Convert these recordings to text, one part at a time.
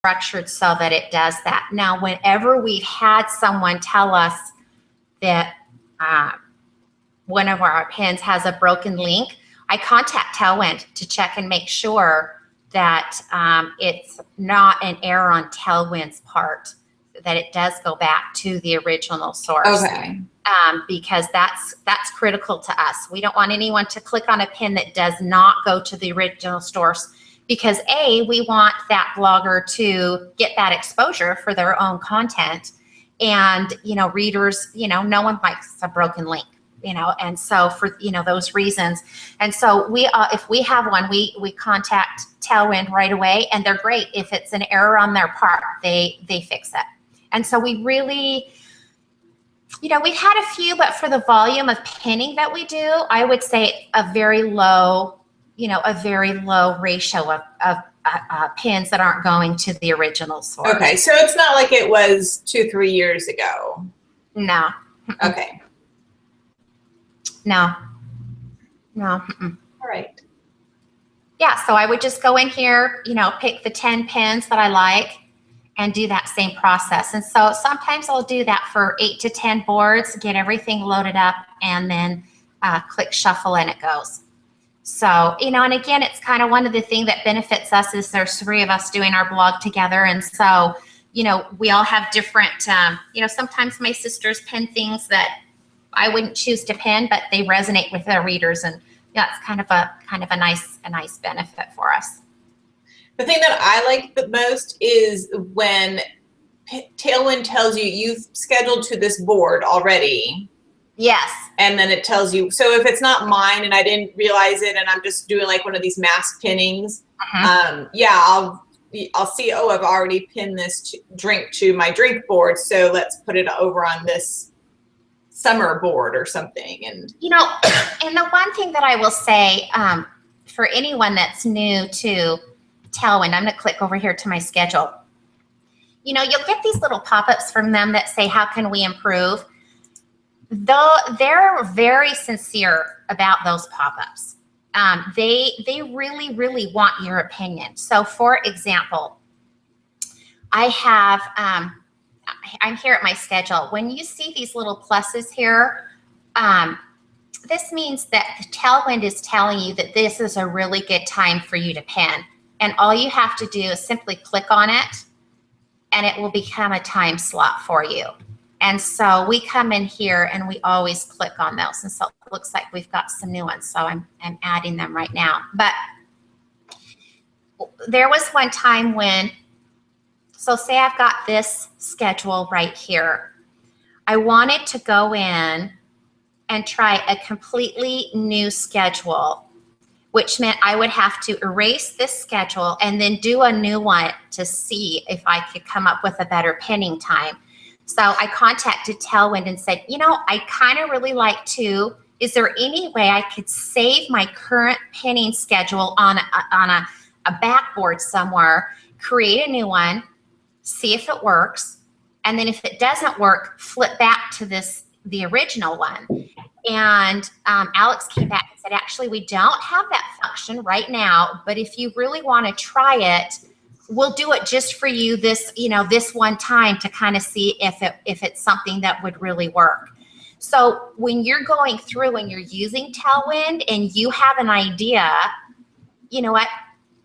structured so that it does that. Now, whenever we've had someone tell us that one of our pins has a broken link, I contact Tailwind to check and make sure that it's not an error on Tailwind's part, that it does go back to the original source. Okay. Because that's critical to us. We don't want anyone to click on a pin that does not go to the original source, because we want that blogger to get that exposure for their own content. And, readers, no one likes a broken link, and so for, those reasons. And so if we have one, we contact Tailwind right away, and they're great. If it's an error on their part, they fix it. And so we really, we've had a few, but for the volume of pinning that we do, I would say a very low ratio of pins that aren't going to the original source. Okay, so it's not like it was 2-3 years ago. No. Okay. No. All right. Yeah, so I would just go in here, pick the 10 pins that I like and do that same process. And so sometimes I'll do that for 8 to 10 boards, get everything loaded up, and then click shuffle and it goes. So, and again, it's kind of one of the things that benefits us is there's 3 of us doing our blog together. And so, we all have different, sometimes my sisters pin things that I wouldn't choose to pin, but they resonate with their readers. And it's kind of a nice benefit for us. The thing that I like the most is when Tailwind tells you you've scheduled to this board already. Yes. And then it tells you, so if it's not mine and I didn't realize it and I'm just doing like one of these mass pinnings, I'll see, I've already pinned this drink to my drink board, so let's put it over on this summer board or something. And and the one thing that I will say for anyone that's new to Tailwind, I'm going to click over here to my schedule. You'll get these little pop-ups from them that say, how can we improve? Though they're very sincere about those pop-ups. They really, really want your opinion. So for example, I have, I'm here at my schedule. When you see these little pluses here, this means that the Tailwind is telling you that this is a really good time for you to pin. And all you have to do is simply click on it and it will become a time slot for you. And so we come in here and we always click on those. And so it looks like we've got some new ones. So I'm adding them right now. But there was one time when, so say I've got this schedule right here. I wanted to go in and try a completely new schedule, which meant I would have to erase this schedule and then do a new one to see if I could come up with a better pinning time. So I contacted Tailwind and said, I kind of really like to, is there any way I could save my current pinning schedule on a backboard somewhere, create a new one, see if it works, and then if it doesn't work, flip back to the original one. And Alex came back and said, actually, we don't have that function right now, but if you really want to try it, we'll do it just for you this one time to kind of see if it's something that would really work. So when you're going through and you're using Tailwind and you have an idea, you know what?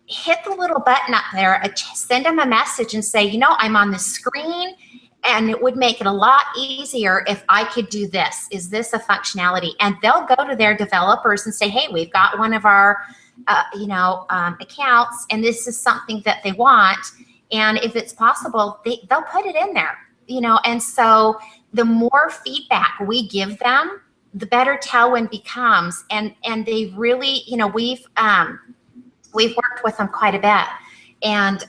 Hit the little button up there, send them a message and say, I'm on the screen and it would make it a lot easier if I could do this. Is this a functionality? And they'll go to their developers and say, hey, we've got one of our accounts, and this is something that they want. And if it's possible, they'll put it in there, and so the more feedback we give them, the better Tailwind becomes. And they really, we've worked with them quite a bit, and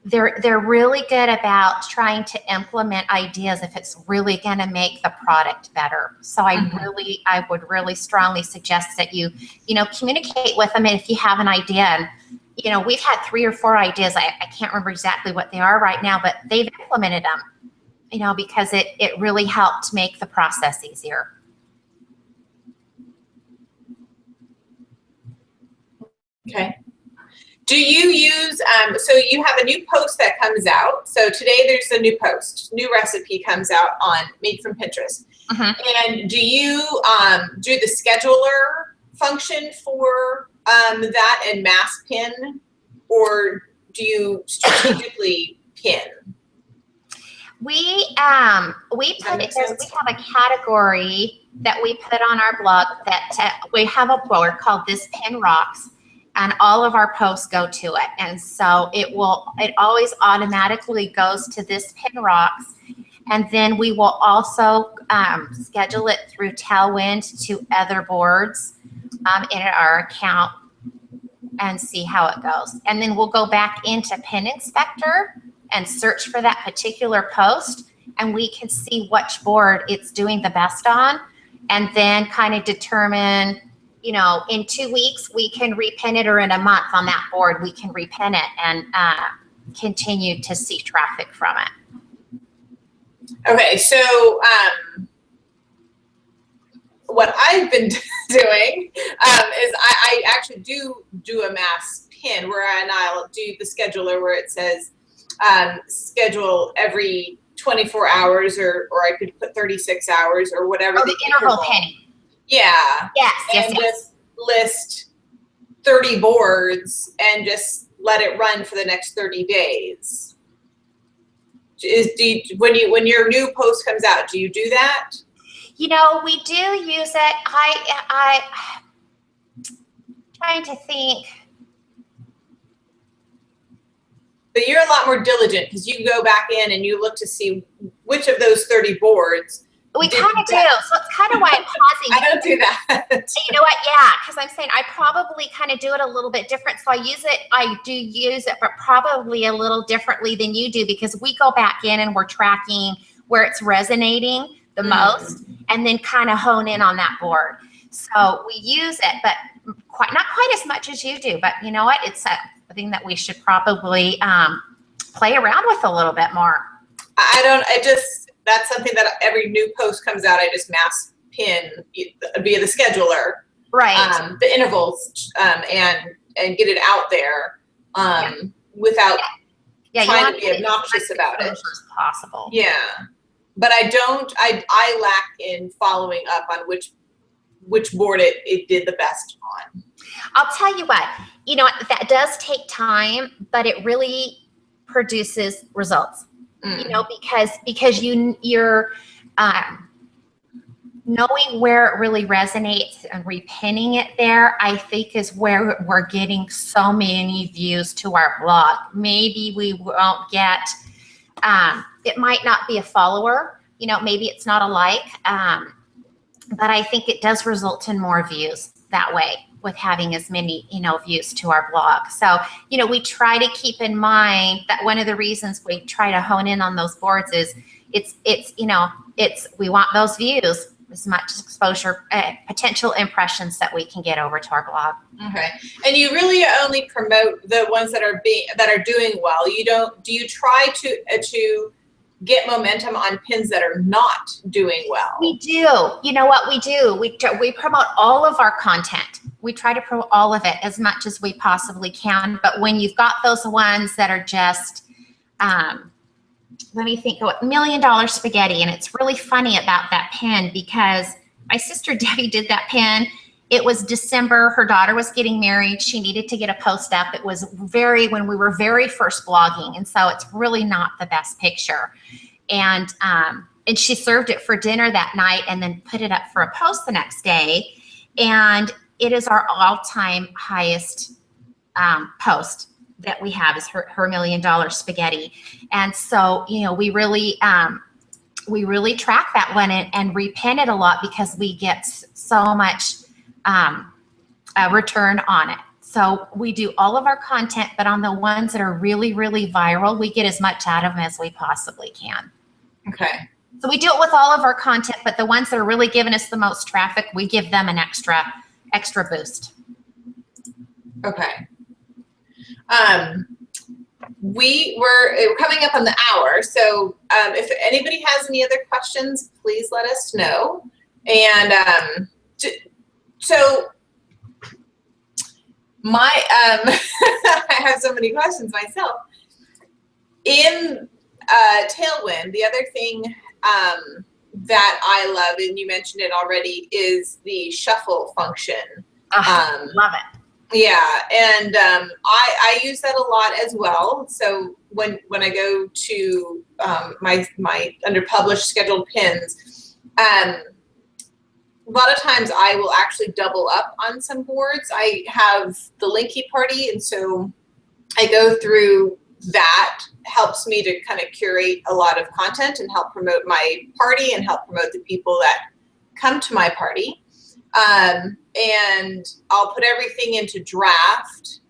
they're really good about trying to implement ideas if it's really going to make the product better. So I would really strongly suggest that you communicate with them. And if you have an idea, and we've had 3 or 4 ideas. I can't remember exactly what they are right now, but they've implemented them, because it really helped make the process easier. Okay. Do you use, so you have a new post that comes out. So today there's a new post, new recipe comes out on Made from Pinterest. And do you do the scheduler function for that and mass pin, or do you strategically pin? We have a category that we put on our blog that we have a board called This Pin Rocks, and all of our posts go to it. And so it always automatically goes to This Pin Rocks. And then we will also schedule it through Tailwind to other boards in our account and see how it goes. And then we'll go back into Pin Inspector and search for that particular post, and we can see which board it's doing the best on, and then kind of determine, you know, in 2 weeks we can repin it, or in a month on that board we can repin it and continue to see traffic from it. Okay, so what I've been doing is I actually do a mass pin where I'll do the scheduler where it says schedule every 24 hours, or I could put 36 hours or whatever. Oh, the interval pinning. Yeah. Yes. Just list 30 boards and just let it run for the next 30 days. When your new post comes out, do you do that? You know, we do use it. I trying to think. But you're a lot more diligent because you go back in and you look to see which of those 30 boards. We kind of do. So it's kind of why I'm pausing. I don't do that. You know what? Yeah, because I'm saying I probably kind of do it a little bit different. So I do use it, but probably a little differently than you do, because we go back in and we're tracking where it's resonating the most, and then kind of hone in on that board. So we use it, but not quite as much as you do. But you know what? It's a thing that we should probably play around with a little bit more. That's something that every new post comes out, I just mass pin via the scheduler. Right. The intervals and get it out there without trying to be obnoxious about it. As possible. Yeah. But I lack in following up on which board it did the best on. I'll tell you what, you know, that does take time, but it really produces results. You know, because you're knowing where it really resonates and repinning it there, I think is where we're getting so many views to our blog. Maybe we won't get, it might not be a follower, you know, maybe it's not a like, but I think it does result in more views that way, with having as many, you know, views to our blog. So, you know, we try to keep in mind that one of the reasons we try to hone in on those boards is we want those views, as much exposure, potential impressions that we can get over to our blog. Okay. And you really only promote the ones that are doing well. Do you try to get momentum on pins that are not doing well? We do. You know what we do? We promote all of our content. We try to promote all of it as much as we possibly can. But when you've got those ones that are just, let me think, $1 million spaghetti. And it's really funny about that pin, because my sister Debbie did that pin. It was December. Her daughter was getting married. She needed to get a post up. It was when we were very first blogging. And so it's really not the best picture. And she served it for dinner that night and then put it up for a post the next day. And it is our all-time highest post that we have, is her $1 million spaghetti. And so, you know, we really track that one and repin it a lot, because we get so much return on it. So we do all of our content, but on the ones that are really, really viral, we get as much out of them as we possibly can. Okay. So we do it with all of our content, but the ones that are really giving us the most traffic, we give them an extra boost. Okay. We're coming up on the hour. So if anybody has any other questions, please let us know. And so My, I have so many questions myself. In Tailwind, the other thing that I love, and you mentioned it already, is the shuffle function. Love it. Yeah, and I use that a lot as well. So when I go to my under published scheduled pins, a lot of times I will actually double up on some boards. I have the Linky Party, and so I go through that. Helps me to kind of curate a lot of content and help promote my party and help promote the people that come to my party. And I'll put everything into draft,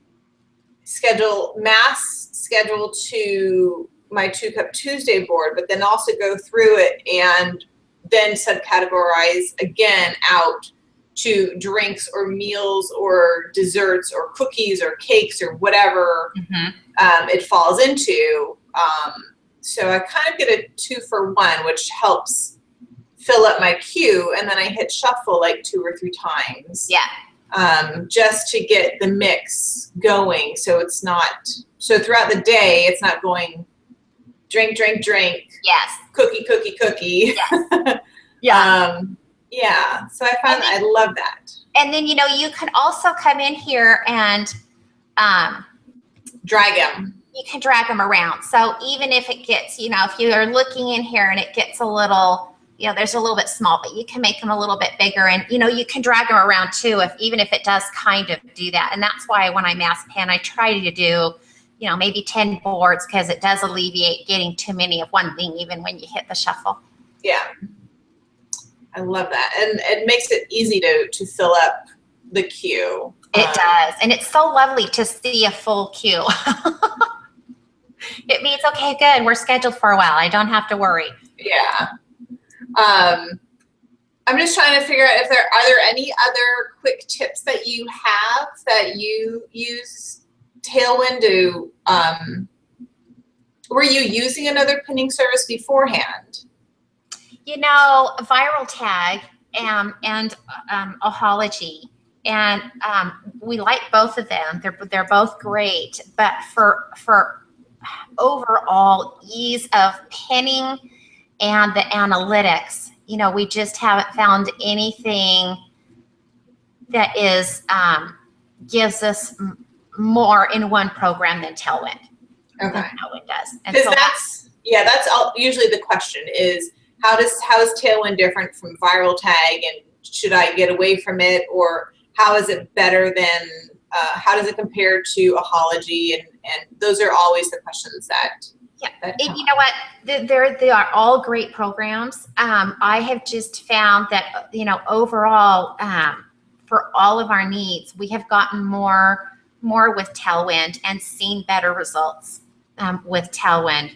mass schedule to my 2 Cup Tuesday board, but then also go through it and then subcategorize again out to drinks or meals or desserts or cookies or cakes or whatever it falls into. So I kind of get a 2-for-1, which helps fill up my queue, and then I hit shuffle like 2 or 3 times. Yeah. Just to get the mix going, so it's not, so throughout the day it's not going drink, drink, drink. Yes. Cookie, cookie, cookie. Yes. Yeah. Yeah. So I find I love that. And then, you know, you can also come in here and drag them. You can drag them around. So even if it gets, you know, if you are looking in here and it gets a little, you know, there's a little bit small, but you can make them a little bit bigger, and, you know, you can drag them around too, even if it does kind of do that. And that's why when I mass pan, I try to do, you know, maybe 10 boards, because it does alleviate getting too many of one thing, even when you hit the shuffle. Yeah. I love that. And it makes it easy to fill up the queue. It does. And it's so lovely to see a full queue. It means, okay, good, we're scheduled for a while. I don't have to worry. Yeah. I'm just trying to figure out if are there any other quick tips that you have that you use Tailwind to, were you using another pinning service beforehand? You know, Viral Tag and Ohology, and we like both of them. They're both great, but for overall ease of pinning and the analytics, you know, we just haven't found anything that is gives us more in one program than Tailwind. Okay. Than Tailwind does. And so that's usually the question is, how is Tailwind different from Viral Tag, and should I get away from it, or how is it better than, how does it compare to Ohology? And those are always the questions that. Yeah, and you know what? They are all great programs. I have just found that, you know, overall, for all of our needs, we have gotten more with Tailwind and seen better results with Tailwind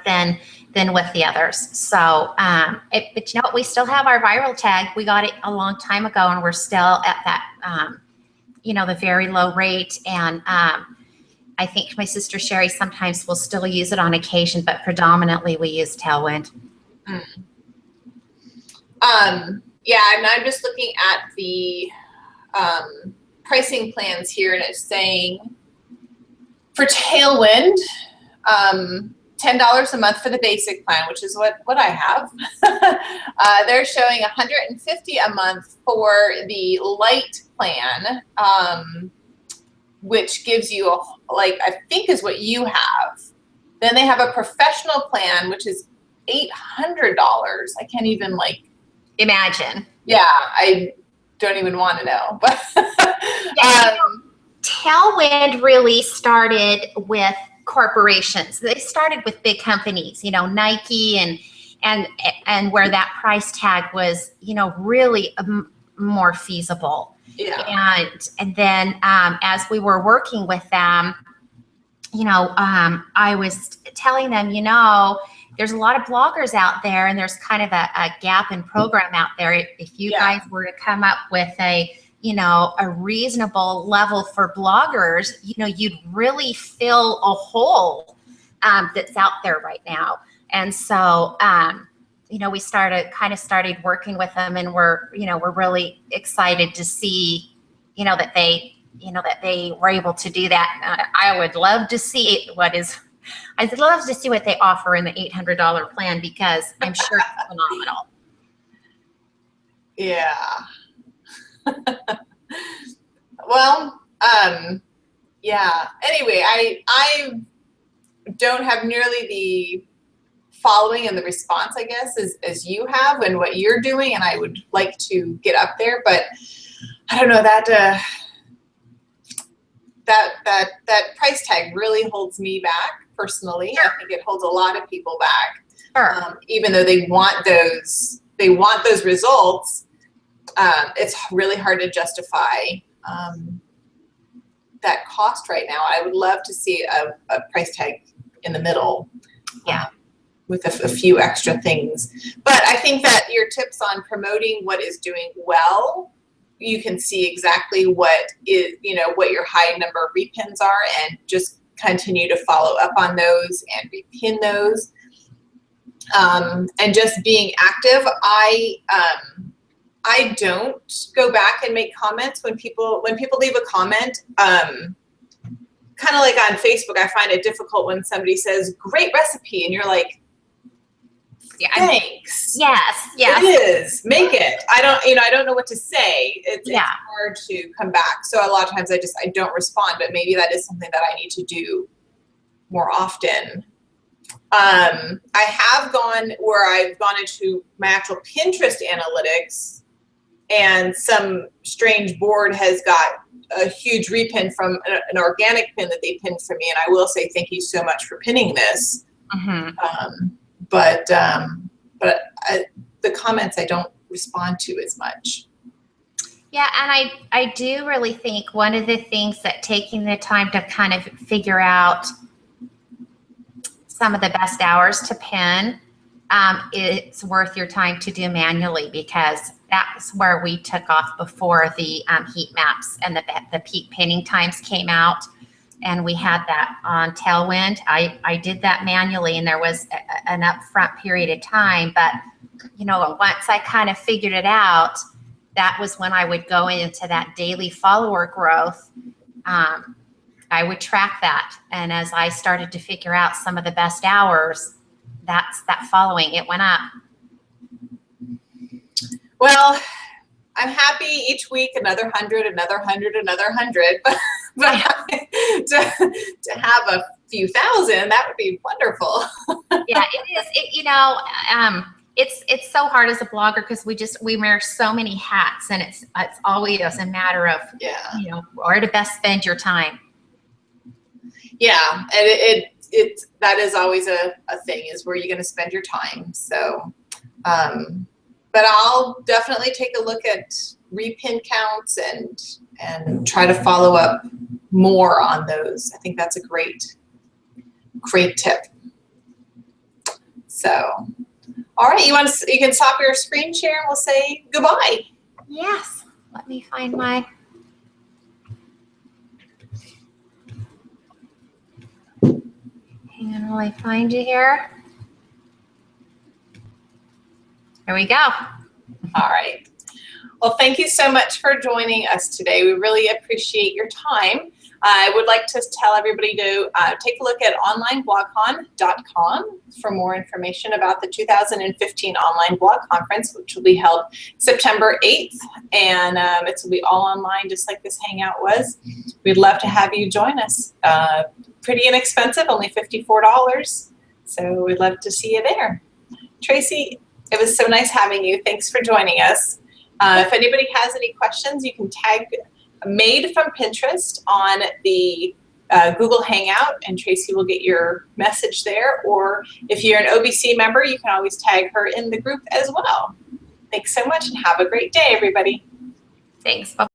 than with the others. So, but you know what? We still have our Viral Tag. We got it a long time ago, and we're still at that, you know, the very low rate. And I think my sister Sherry sometimes will still use it on occasion, but predominantly we use Tailwind. Yeah, and I'm just looking at the pricing plans here, and it's saying for Tailwind, $10 a month for the basic plan, which is what I have. They're showing $150 a month for the light plan, which gives you I think is what you have. Then they have a professional plan, which is $800. I can't even imagine. Yeah, I don't even want to know. But yeah, Tailwind really started with corporations. They started with big companies, you know, Nike and where that price tag was, you know, really more feasible. Yeah. And then as we were working with them, you know, I was telling them, you know, there's a lot of bloggers out there, and there's kind of a gap in program out there. If you guys were to come up with a reasonable level for bloggers, you know, you'd really fill a hole that's out there right now. And so, you know, we started working with them, and we're really excited to see that they were able to do that. I would love to see I'd love to see what they offer in the $800 plan, because I'm sure it's phenomenal. Yeah. Well, yeah. Anyway, I don't have nearly the following and the response, I guess, as you have and what you're doing, and I would like to get up there, but I don't know, that price tag really holds me back personally. Sure. I think it holds a lot of people back. Sure. Even though they want those results, it's really hard to justify that cost right now. I would love to see a price tag in the middle. Yeah. With a few extra things. But I think that your tips on promoting what is doing well, you can see exactly what your high number of repins are, and just continue to follow up on those and repin those. And just being active. I don't go back and make comments when people leave a comment. Kind of like on Facebook, I find it difficult when somebody says great recipe and you're like, yeah, thanks. Yes. It is. Make it. I don't know what to say. It's hard to come back. So a lot of times I don't respond, but maybe that is something that I need to do more often. I have gone where I've gone into my actual Pinterest analytics, and some strange board has got a huge repin from an organic pin that they pinned for me. And I will say thank you so much for pinning this. Mm-hmm. But the comments I don't respond to as much. Yeah, and I do really think one of the things that taking the time to kind of figure out some of the best hours to pin, it's worth your time to do manually, because that's where we took off before the heat maps and the peak pinning times came out. And we had that on Tailwind. I did that manually, and there was an upfront period of time. But, once I kind of figured it out, that was when I would go into that daily follower growth. I would track that. And as I started to figure out some of the best hours, that following, it went up. Well, I'm happy each week, another 100, another 100, another 100. But to have a few thousand, that would be wonderful. Yeah, it is. It's so hard as a blogger, because we wear so many hats, and it's always a matter of where to best spend your time. Yeah, and that is always a thing, is where you're going to spend your time. So, but I'll definitely take a look at repin counts and try to follow up more on those. I think that's a great tip. So, all right, you can stop your screen share and we'll say goodbye. Yes. Let me find my. Hang on while I find you here. There we go. All right. Well, thank you so much for joining us today. We really appreciate your time. I would like to tell everybody to take a look at onlineblogcon.com for more information about the 2015 Online Blog Conference, which will be held September 8th. And it will be all online, just like this Hangout was. We'd love to have you join us. Pretty inexpensive, only $54. So we'd love to see you there. Tracy, it was so nice having you. Thanks for joining us. If anybody has any questions, you can tag Made from Pinterest on the Google Hangout, and Tracy will get your message there. Or if you're an OBC member, you can always tag her in the group as well. Thanks so much, and have a great day, everybody. Thanks. Bye.